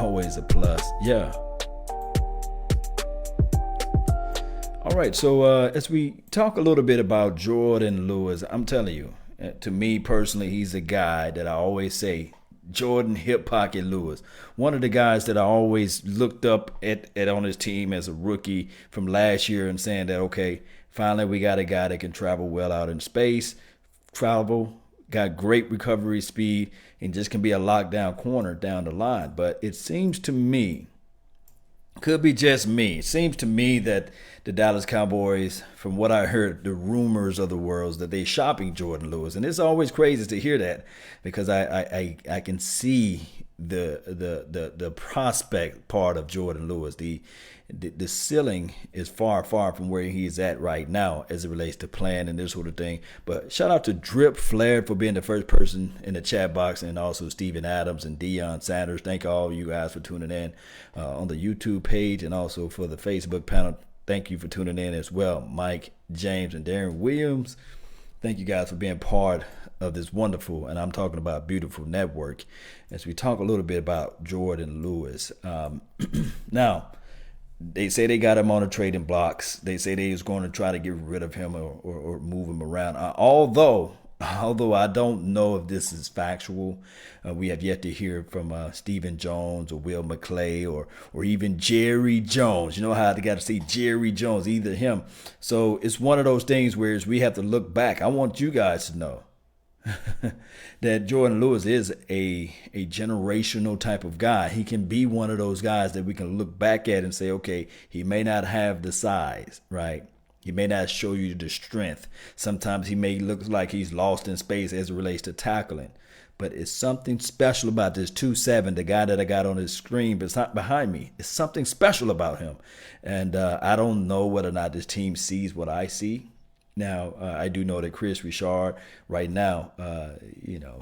always a plus. Yeah. All right, so as we talk a little bit about Jourdan Lewis, I'm telling you, to me personally, he's a guy that I always say, Jourdan Hip Pocket Lewis. One of the guys that I always looked up at on his team as a rookie from last year and saying that, okay, finally we got a guy that can travel well out in space, got great recovery speed, and just can be a lockdown corner down the line. But it seems to me, could be just me. It seems to me that the Dallas Cowboys, from what I heard, the rumors of the world, that they're shopping Jourdan Lewis, and it's always crazy to hear that because I can see the prospect part of Jourdan Lewis. The ceiling is far from where he's at right now as it relates to playing and this sort of thing. But shout out to Drip Flair for being the first person in the chat box, and also Steven Adams and Deion Sanders. Thank all you guys for tuning in on the YouTube page, and also for the Facebook panel. Thank you for tuning in as well. Mike, James, and Darren Williams. Thank you guys for being part of this wonderful, and I'm talking about beautiful network, as we talk a little bit about Jourdan Lewis. Now, they say they got him on the trading blocks. They say they was going to try to get rid of him or move him around. Although I don't know if this is factual. We have yet to hear from Stephen Jones or Will McClay or even Jerry Jones. You know how they got to see Jerry Jones, either him. So it's one of those things where we have to look back. I want you guys to know that Jourdan Lewis is a generational type of guy. He can be one of those guys that we can look back at and say, okay, he may not have the size, right? He may not show you the strength. Sometimes he may look like he's lost in space as it relates to tackling. But it's something special about this 2'7", the guy that I got on his screen, but it's not behind me. It's something special about him. And I don't know whether or not this team sees what I see. Now, I do know that Chris Richard right now,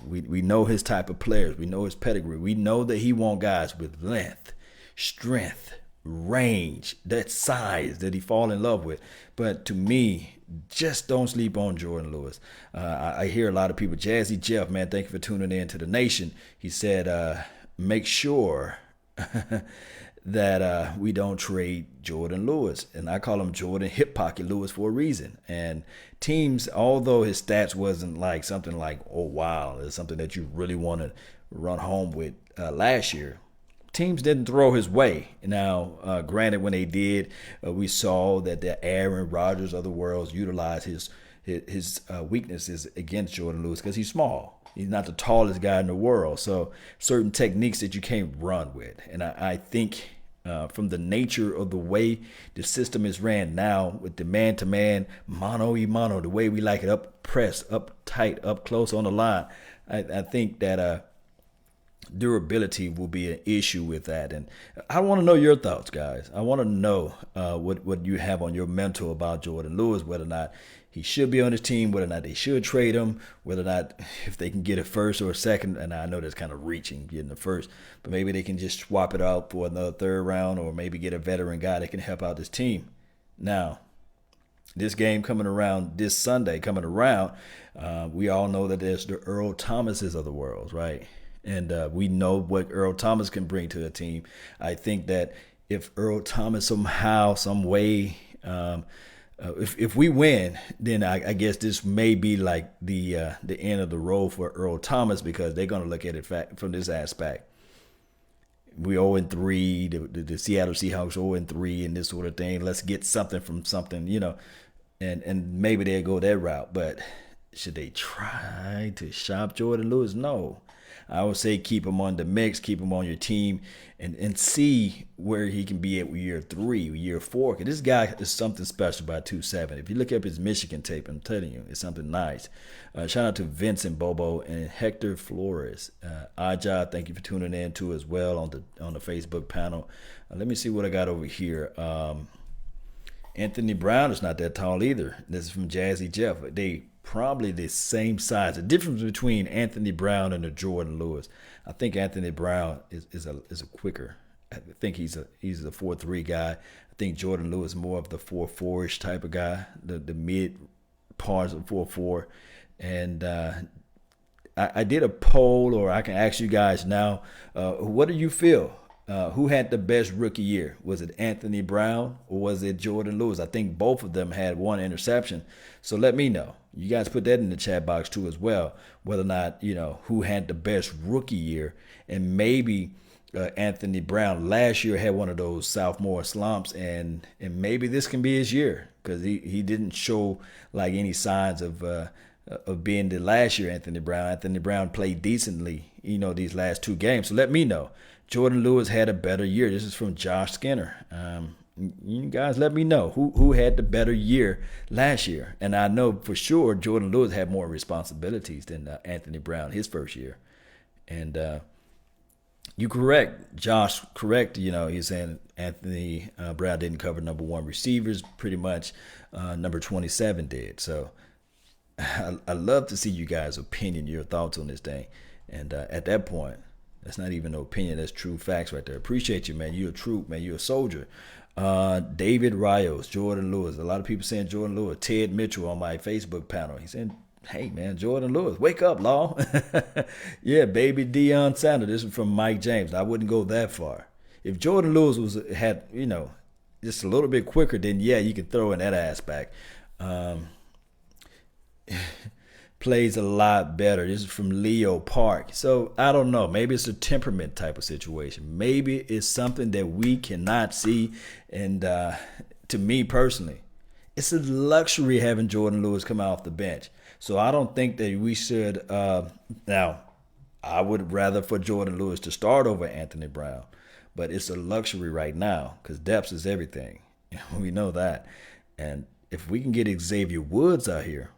we know his type of players. We know his pedigree. We know that he wants guys with length, strength, range, that size that he fall in love with. But to me, just don't sleep on Jourdan Lewis. I hear a lot of people, Jazzy Jeff, man, thank you for tuning in to the nation. He said, make sure that we don't trade Jourdan Lewis. And I call him Jourdan Hip Pocket Lewis for a reason. And teams, although his stats wasn't like something like, oh, wow, it's something that you really want to run home with last year, teams didn't throw his way. Now, granted, when they did, we saw that the Aaron Rodgers of the world utilized his weaknesses against Jourdan Lewis because he's small. He's not the tallest guy in the world. So certain techniques that you can't run with. And I think from the nature of the way the system is ran now with the man-to-man, mano-y-mano, the way we like it, up press, up tight, up close on the line, I think that durability will be an issue with that. And I want to know your thoughts, guys. I want to know what you have on your mental about Jourdan Lewis, whether or not he should be on his team, whether or not they should trade him, whether or not if they can get a first or a second. And I know that's kind of reaching, getting the first, but maybe they can just swap it out for another third round, or maybe get a veteran guy that can help out this team. Now, this game coming around, this Sunday coming around, we all know that there's the Earl Thomases of the world, right? And we know what Earl Thomas can bring to a team. I think that if Earl Thomas somehow, some way, if we win, then I guess this may be like the end of the road for Earl Thomas, because they're going to look at it from this aspect. We 0-3, the Seattle Seahawks 0-3, and this sort of thing. Let's get something from something, and maybe they'll go that route. But should they try to shop Jourdan Lewis? No. I would say keep him on the mix, keep him on your team, and see where he can be at year 3, year 4. Because this guy is something special about 2'7". If you look up his Michigan tape, I'm telling you, it's something nice. Shout out to Vincent Bobo and Hector Flores. Aja, thank you for tuning in too as well on the Facebook panel. Let me see what I got over here. Anthony Brown is not that tall either. This is from Jazzy Jeff. They probably the same size. The difference between Anthony Brown and the Jourdan Lewis, I think Anthony Brown is a quicker. I think he's a 4'3" guy. I think Jourdan Lewis is more of the 4'4"-ish type of guy, the mid parts of 4'4". And I did a poll, or I can ask you guys now, what do you feel Who had the best rookie year? Was it Anthony Brown or was it Jourdan Lewis? I think both of them had one interception. So let me know. You guys put that in the chat box too as well, whether or not, who had the best rookie year. And maybe Anthony Brown last year had one of those sophomore slumps, and maybe this can be his year because he didn't show like any signs of being the last year Anthony Brown. Anthony Brown played decently, these last two games. So let me know. Jourdan Lewis had a better year. This is from Josh Skinner. You guys let me know who had the better year last year. And I know for sure Jourdan Lewis had more responsibilities than Anthony Brown his first year. And you correct, Josh, correct. He's saying Anthony Brown didn't cover number one receivers. Pretty much number 27 did. So I love to see you guys' opinion, your thoughts on this thing. And at that point, that's not even no opinion. That's true facts right there. Appreciate you, man. You're a troop, man. You're a soldier. David Rios, Jourdan Lewis. A lot of people saying Jourdan Lewis. Ted Mitchell on my Facebook panel. He's saying, hey, man, Jourdan Lewis, wake up, Law. Yeah, baby Deion Sanders. This is from Mike James. I wouldn't go that far. If Jourdan Lewis had just a little bit quicker, then yeah, you could throw in that aspect. Plays a lot better. This is from Leo Park. So I don't know. Maybe it's a temperament type of situation. Maybe it's something that we cannot see. And to me personally, it's a luxury having Jourdan Lewis come off the bench. So I don't think that we should. Now, I would rather for Jourdan Lewis to start over Anthony Brown. But it's a luxury right now because depth is everything. We know that. And if we can get Xavier Woods out here,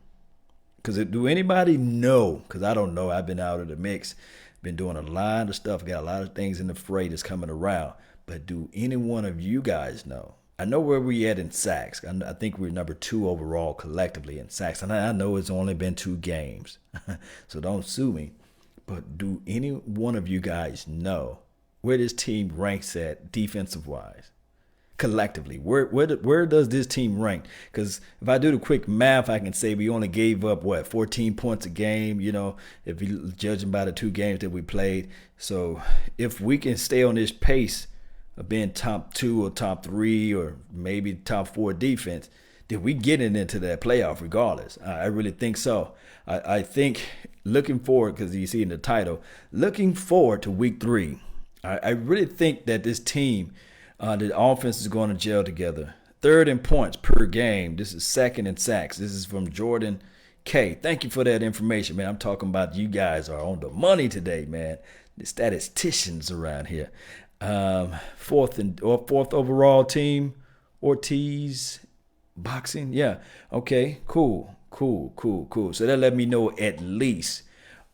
because do anybody know? Because I don't know. I've been out of the mix, been doing a lot of stuff, got a lot of things in the fray that's coming around. But do any one of you guys know? I know where we at in sacks. I think we're number 2 overall collectively in sacks. And I know it's only been 2 games, so don't sue me. But do any one of you guys know where this team ranks at defensive-wise? Collectively, where does this team rank? Because if I do the quick math, I can say we only gave up 14 points a game. If you judging by the 2 games that we played. So if we can stay on this pace of being top 2 or top 3 or maybe top 4 defense, then we getting into that playoff regardless. I really think so. I think looking forward, because you see in the title, looking forward to week 3. I really think that this team. The offense is going to gel together. 3rd in points per game. This is 2nd in sacks. This is from Jordan K. Thank you for that information, man. I'm talking about you guys are on the money today, man. The statisticians around here. 4th overall team. Ortiz boxing. Yeah. Okay. Cool. So that let me know at least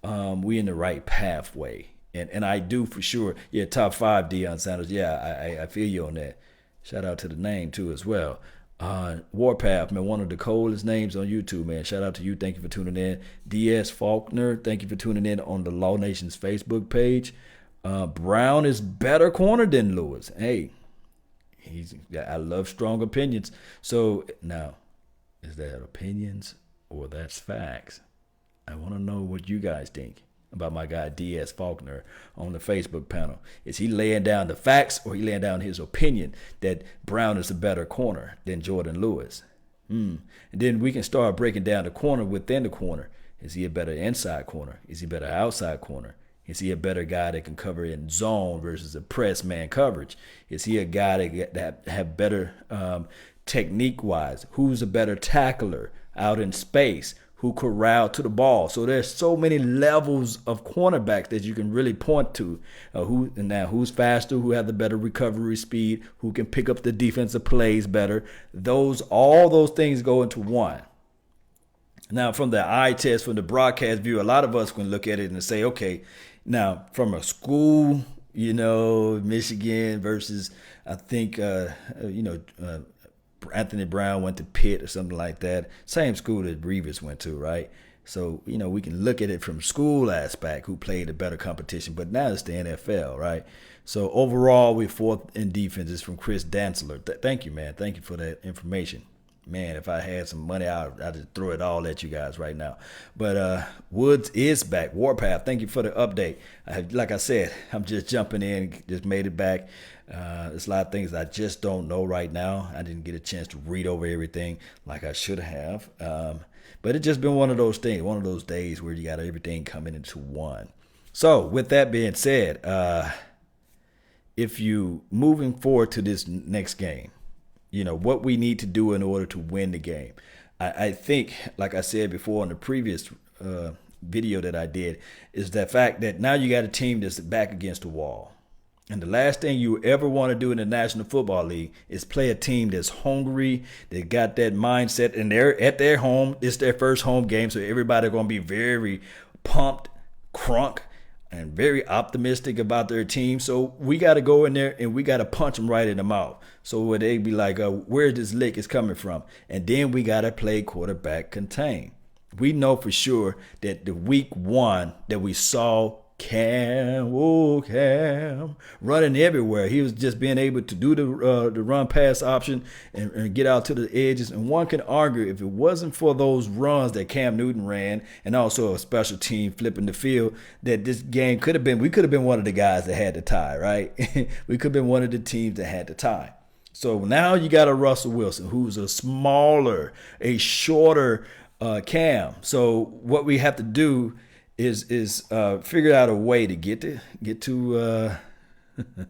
we in the right pathway. And I do for sure. Yeah, top 5 Deion Sanders. Yeah, I feel you on that. Shout out to the name too as well. Warpath, man, one of the coolest names on YouTube, man. Shout out to you. Thank you for tuning in. D.S. Faulkner, thank you for tuning in on the Law Nation's Facebook page. Brown is better corner than Lewis. Hey, I love strong opinions. So now, is that opinions or that's facts? I want to know what you guys think about my guy D.S. Faulkner on the Facebook panel. Is he laying down the facts or he laying down his opinion that Brown is a better corner than Jourdan Lewis? And then we can start breaking down the corner within the corner. Is he a better inside corner? Is he a better outside corner? Is he a better guy that can cover in zone versus a press man coverage? Is he a guy that have better technique-wise? Who's a better tackler out in space? Who corral to the ball? So there's so many levels of cornerbacks that you can really point to. Who's faster? Who have the better recovery speed? Who can pick up the defensive plays better? All those things go into one. Now, from the eye test, from the broadcast view, a lot of us can look at it and say, okay, now from a school, Michigan versus, I think, Anthony Brown went to Pitt or something like that. Same school that Revis went to, right? So, we can look at it from school aspect, who played a better competition. But now it's the NFL, right? So, overall, we're 4th in defense. It's from Chris Dantzler. Thank you, man. Thank you for that information. Man, if I had some money, I'd just throw it all at you guys right now. But Woods is back. Warpath, thank you for the update. Like I said, I'm just jumping in, just made it back. There's a lot of things I just don't know right now. I didn't get a chance to read over everything like I should have. But it's just been one of those things, one of those days where you got everything coming into one. So with that being said, if you moving forward to this next game, what we need to do in order to win the game. I think, like I said before in the previous video that I did, is the fact that now you got a team that's back against the wall. And the last thing you ever want to do in the National Football League is play a team that's hungry, they got that mindset, and they're at their home. It's their first home game, so everybody's going to be very pumped, crunk, and very optimistic about their team. So we got to go in there and we got to punch them right in the mouth. So they be like, where this lick is coming from? And then we got to play quarterback contain. We know for sure that the week one that we saw Cam running everywhere. He was just being able to do the run pass option and get out to the edges. And one can argue if it wasn't for those runs that Cam Newton ran and also a special team flipping the field, that this game we could have been one of the guys that had the tie, right? We could have been one of the teams that had the tie. So now you got a Russell Wilson who's a shorter Cam. So what we have to do is figure out a way to get to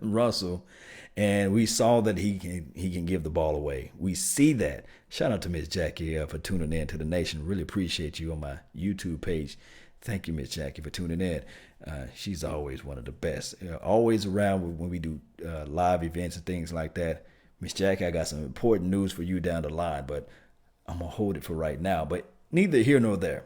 Russell, and we saw that he can give the ball away. We see that. Shout out to Miss Jackie for tuning in to the nation. Really appreciate you on my YouTube page. Thank you, Miss Jackie, for tuning in. She's always one of the best. Always around when we do live events and things like that. Miss Jackie, I got some important news for you down the line, but I'm gonna hold it for right now. But neither here nor there.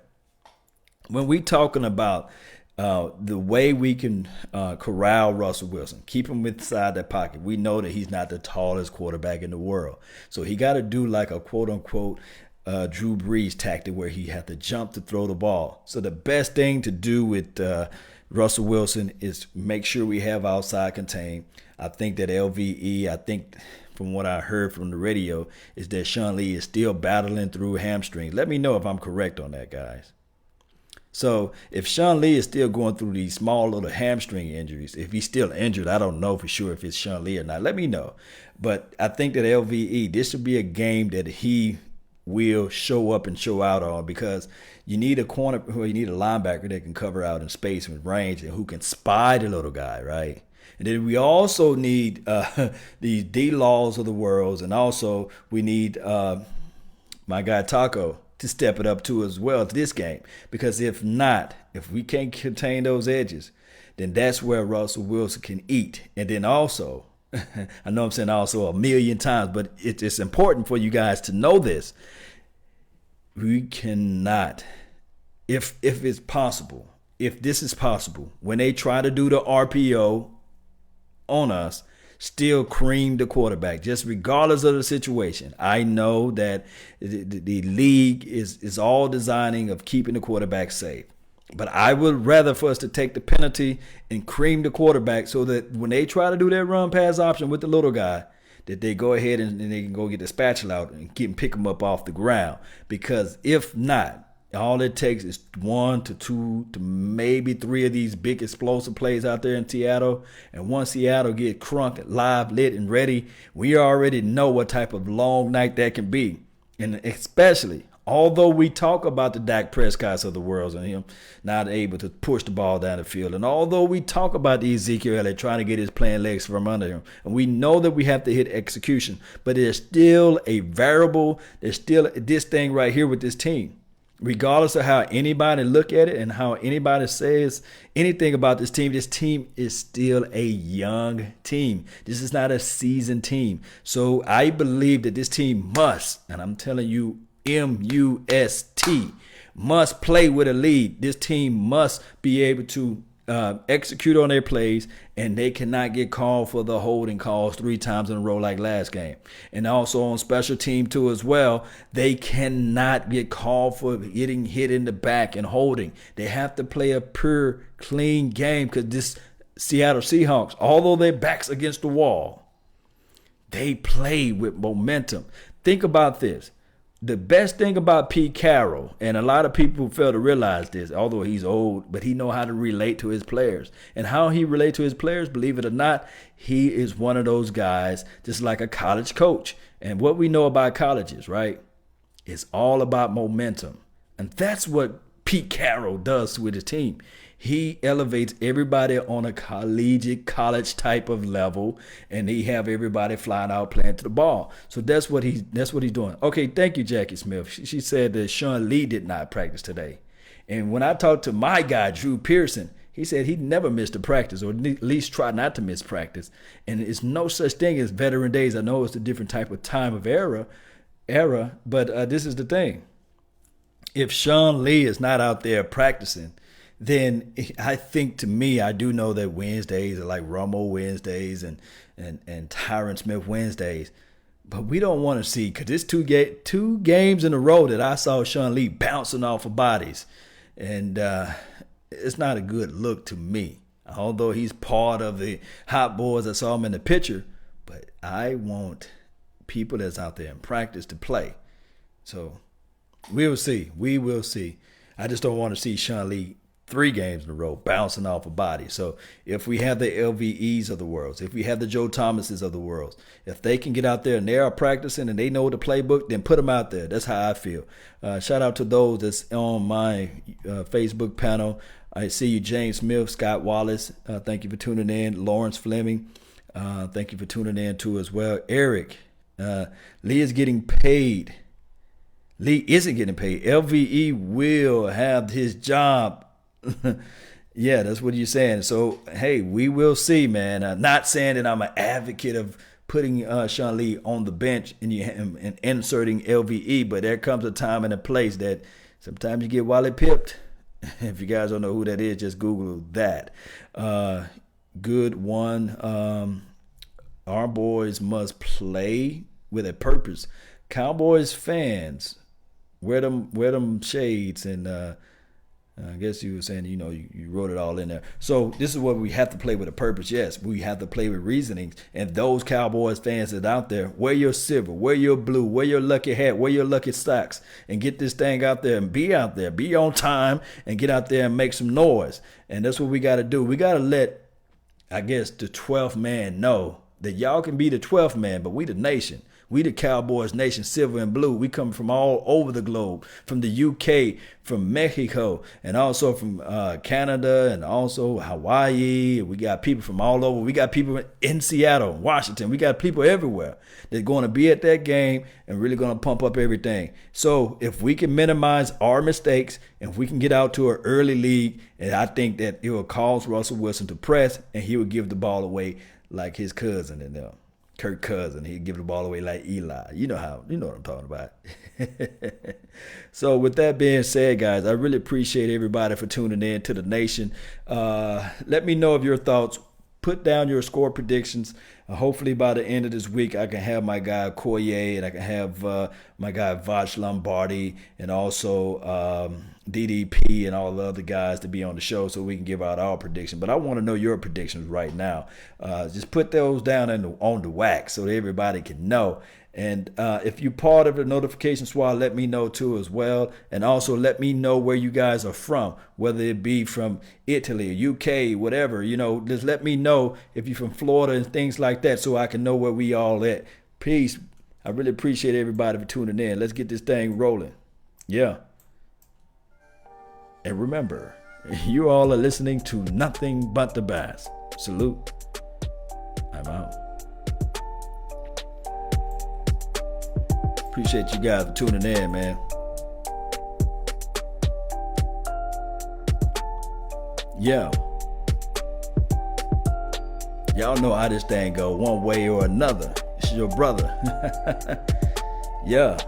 When we talking about the way we can corral Russell Wilson, keep him inside that pocket, we know that he's not the tallest quarterback in the world. So he got to do like a quote-unquote Drew Brees tactic where he had to jump to throw the ball. So the best thing to do with Russell Wilson is make sure we have outside contain. I think that from what I heard from the radio, is that Sean Lee is still battling through hamstrings. Let me know if I'm correct on that, guys. So if Sean Lee is still going through these small little hamstring injuries, if he's still injured, I don't know for sure if it's Sean Lee or not. Let me know. But I think that LVE, this should be a game that he will show up and show out on, because you need a linebacker that can cover out in space with range and who can spy the little guy, right? And then we also need the D-Laws of the world, and also we need my guy Taco to step it up to as well to this game. Because if we can't contain those edges, then that's where Russell Wilson can eat. And then also, I know I'm saying also a million times, but it's important for you guys to know this. We cannot, if it's possible, if this is possible, when they try to do the RPO on us, still cream the quarterback, just regardless of the situation. I know that the league is all designing of keeping the quarterback safe. But I would rather for us to take the penalty and cream the quarterback so that when they try to do their run pass option with the little guy, that they go ahead and they can go get the spatula out and pick him up off the ground. Because if not, all it takes is 1 to 2 to maybe 3 of these big explosive plays out there in Seattle. And once Seattle get crunked, live, lit, and ready, we already know what type of long night that can be. And especially, although we talk about the Dak Prescotts of the world and him not able to push the ball down the field, and although we talk about the Ezekiel Elliott trying to get his playing legs from under him, and we know that we have to hit execution, but there's still a variable, there's still this thing right here with this team. Regardless of how anybody look at it and how anybody says anything about this team is still a young team. This is not a seasoned team. So I believe that this team must, and I'm telling you, M-U-S-T, must play with a lead. This team must be able to execute on their plays, and they cannot get called for the holding calls 3 times in a row like last game. And also on special team too as well, they cannot get called for getting hit in the back and holding. They have to play a pure, clean game, because this Seattle Seahawks, although their backs against the wall, they play with momentum. Think about this. The best thing about Pete Carroll, and a lot of people fail to realize this, although he's old, but he know how to relate to his players. And how he relate to his players, believe it or not, he is one of those guys, just like a college coach. And what we know about colleges, right, is all about momentum. And that's what Pete Carroll does with his team. He elevates everybody on a collegiate, college type of level, and he have everybody flying out playing to the ball. So that's what he's doing. Okay, thank you, Jackie Smith. She said that Sean Lee did not practice today. And when I talked to my guy, Drew Pearson, he said he never missed a practice, or at least try not to miss practice. And it's no such thing as veteran days. I know it's a different type of time of era, but this is the thing. If Sean Lee is not out there practicing, then I think, to me, I do know that Wednesdays are like Romo Wednesdays and Tyron Smith Wednesdays. But we don't want to see, because it's two games in a row that I saw Sean Lee bouncing off of bodies. And it's not a good look to me. Although he's part of the Hot Boys, I saw him in the picture. But I want people that's out there in practice to play. So we will see. We will see. I just don't want to see Sean Lee 3 games in a row bouncing off a body. So if we have the LVEs of the world, if we have the Joe Thomases of the world, if they can get out there and they are practicing and they know the playbook, then put them out there. That's how I feel. Shout out to those that's on my Facebook panel. I see you, James Smith, Scott Wallace. Thank you for tuning in. Lawrence Fleming. Thank you for tuning in too as well. Eric, Lee is getting paid. Lee isn't getting paid. LVE will have his job. Yeah, that's what you're saying. So, hey, we will see, man. Not saying that I'm an advocate of putting Sean Lee on the bench and inserting LVE, but there comes a time and a place that sometimes you get Wally pipped. If you guys don't know who that is, just Google that. Good one. Our boys must play with a purpose. Cowboys fans, wear them shades, and I guess you were saying, you wrote it all in there. So this is what we have to play with a purpose. Yes, we have to play with reasonings. And those Cowboys fans that are out there, wear your silver, wear your blue, wear your lucky hat, wear your lucky socks, and get this thing out there and be out there, be on time, and get out there and make some noise. And that's what we got to do. We got to let, I guess, the 12th man know that y'all can be the 12th man, but we the nation. We the Cowboys nation, silver and blue. We come from all over the globe, from the UK, from Mexico, and also from Canada, and also Hawaii. We got people from all over. We got people in Seattle, Washington. We got people everywhere that's going to be at that game and really going to pump up everything. So if we can minimize our mistakes, and if we can get out to an early lead, and I think that it will cause Russell Wilson to press, and he will give the ball away like his cousin and them. Kirk Cousin, he'd give the ball away like Eli. You know what I'm talking about. So with that being said, guys, I really appreciate everybody for tuning in to the nation. Let me know of your thoughts. Put down your score predictions. Hopefully by the end of this week, I can have my guy Koye, and I can have my guy Vash Lombardi, and also DDP and all the other guys to be on the show so we can give out our prediction. But I want to know your predictions right now. Just put those down on the wax so that everybody can know. And if you're part of the notification squad, let me know too as well. And also let me know where you guys are from, whether it be from Italy or UK, whatever. Just let me know if you're from Florida and things like that so I can know where we all at. Peace. I really appreciate everybody for tuning in. Let's get this thing rolling. Yeah. And remember, you all are listening to Nothing But the Bass. Salute. I'm out. Appreciate you guys for tuning in, man. Yeah. Y'all know how this thing go, one way or another. It's your brother. Yeah.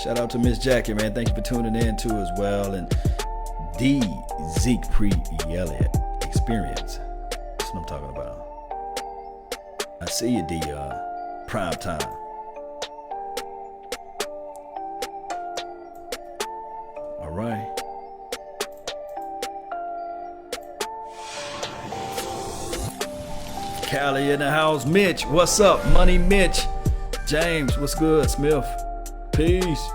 Shout out to Miss Jackie, man. Thank you for tuning in too as well. And D Zeke Elliott Experience. That's what I'm talking about. I see you, D. Prime time. All right. Callie in the house. Mitch, what's up? Money Mitch. James, what's good? Smith, peace.